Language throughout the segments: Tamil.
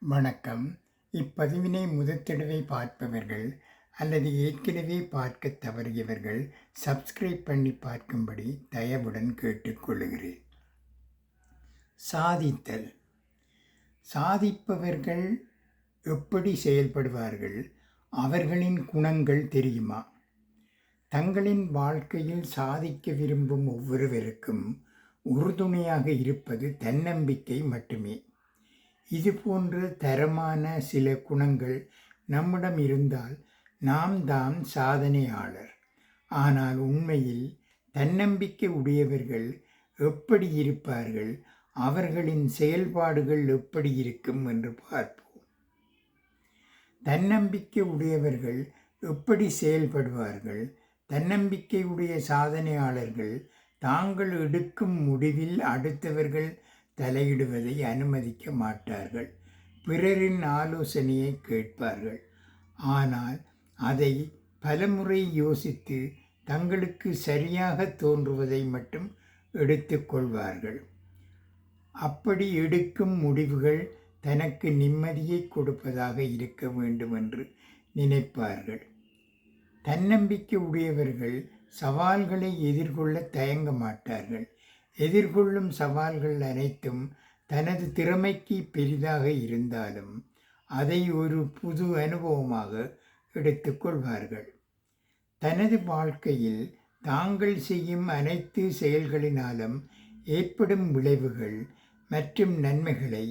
வணக்கம். இப்பதிவினை முதற்தடவை பார்ப்பவர்கள் அல்லது ஏற்கனவே பார்க்க தவறியவர்கள் சப்ஸ்கிரைப் பண்ணி பார்க்கும்படி தயவுடன் கேட்டுக்கொள்கிறேன். சாதித்தல். சாதிப்பவர்கள் எப்படி செயல்படுவார்கள்? அவர்களின் குணங்கள் தெரியுமா? தங்களின் வாழ்க்கையில் சாதிக்க விரும்பும் ஒவ்வொருவருக்கும் உறுதுணையாக இருப்பது தன்னம்பிக்கை மட்டுமே. இதுபோன்ற தரமான சில குணங்கள் நம்மிடம் இருந்தால் நாம் தான் சாதனையாளர். ஆனால் உண்மையில் தன்னம்பிக்கை உடையவர்கள் எப்படி இருப்பார்கள்? அவர்களின் செயல்பாடுகள் எப்படி இருக்கும் என்று பார்ப்போம். தன்னம்பிக்கை உடையவர்கள் எப்படி செயல்படுவார்கள்? தன்னம்பிக்கை உடைய சாதனையாளர்கள் தாங்கள் எடுக்கும் முடிவில் அடுத்தவர்கள் தலையிடுவதை அனுமதிக்க மாட்டார்கள். பிறரின் ஆலோசனையை கேட்பார்கள். ஆனால் அதை பலமுறை யோசித்து தங்களுக்கு சரியாக தோன்றுவதை மட்டும் எடுத்துக்கொள்வார்கள். அப்படி எடுக்கும் முடிவுகள் தனக்கு நிம்மதியை கொடுப்பதாக இருக்க வேண்டும் என்று நினைப்பார்கள். தன்னம்பிக்கை உடையவர்கள் சவால்களை எதிர்கொள்ள தயங்க மாட்டார்கள். எதிர்கொள்ளும் சவால்கள் அனைத்தும் தனது திறமைக்கு பெரிதாக இருந்தாலும் அதை ஒரு புது அனுபவமாக எடுத்துக்கொள்வார்கள். தனது வாழ்க்கையில் தாங்கள் செய்யும் அனைத்து செயல்களினாலும் ஏற்படும் விளைவுகள் மற்றும் நன்மைகளை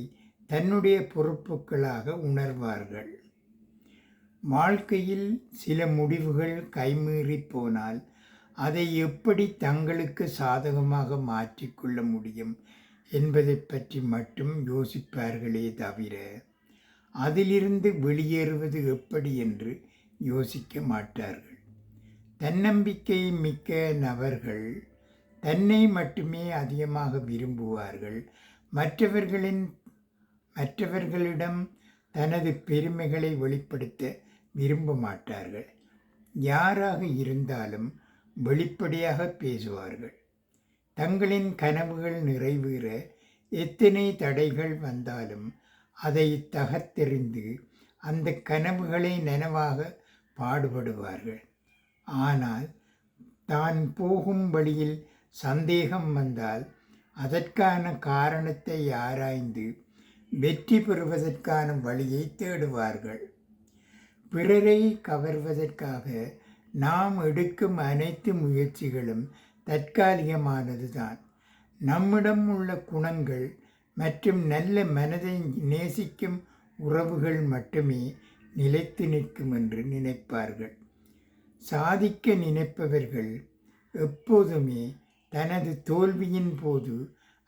தன்னுடைய பொறுப்புகளாக உணர்வார்கள். வாழ்க்கையில் சில முடிவுகள் கைமீறி போனால் அதை எப்படி தங்களுக்கு சாதகமாக மாற்றிக்கொள்ள முடியும் என்பதை பற்றி மட்டும் யோசிப்பார்களே தவிர அதிலிருந்து வெளியேறுவது எப்படி என்று யோசிக்க மாட்டார்கள். தன்னம்பிக்கை மிக்க நபர்கள் தன்னை மட்டுமே அதிகமாக விரும்புவார்கள். மற்றவர்களிடம் தனது பெருமைகளை வெளிப்படுத்த விரும்ப மாட்டார்கள். யாராக இருந்தாலும் வெளிப்படையாக பேசுவார்கள். தங்களின் கனவுகள் நிறைவேற எத்தனை தடைகள் வந்தாலும் அதை தகர்த்தெறிந்து அந்த கனவுகளை நனவாக பாடுபடுவார்கள். ஆனால் தான் போகும் வழியில் சந்தேகம் வந்தால் அதற்கான காரணத்தை ஆராய்ந்து வெற்றி பெறுவதற்கான வழியை தேடுவார்கள். பிறரை கவர்வதற்காக நாம் எடுக்கும் அனைத்து முயற்சிகளும் தற்காலிகமானது தான். நம்மிடம் உள்ள குணங்கள் மற்றும் நல்ல மனதை நேசிக்கும் உறவுகள் மட்டுமே நிலைத்து நிற்கும் என்று நினைப்பார்கள். சாதிக்க நினைப்பவர்கள் எப்போதுமே தனது தோல்வியின் போது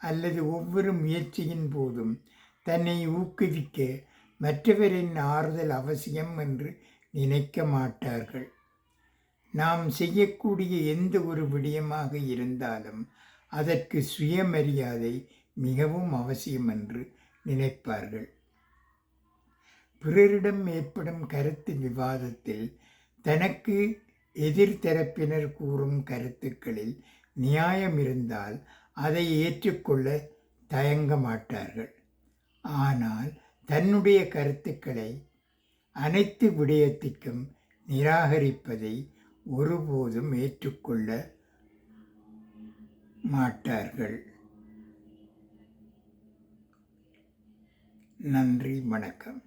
அல்லது ஒவ்வொரு முயற்சியின் போதும் தன்னை ஊக்குவிக்க மற்றவரின் ஆறுதல் அவசியம் என்று நினைக்க மாட்டார்கள். நாம் செய்யக்கூடிய எந்த ஒரு விடயமாக இருந்தாலும் அதற்கு சுயமரியாதை மிகவும் அவசியம் என்று நினைப்பார்கள். பிறரிடம் ஏற்படும் கருத்து விவாதத்தில் தனக்கு எதிர்த்தரப்பினர் கூறும் கருத்துக்களில் நியாயம் இருந்தால் அதை ஏற்றுக்கொள்ள தயங்க மாட்டார்கள். ஆனால் தன்னுடைய கருத்துக்களை அனைத்து விடயத்திற்கும் நிராகரிப்பதை ஒருபோதும் ஏற்றுக்கொள்ள மாட்டார்கள். நன்றி, வணக்கம்.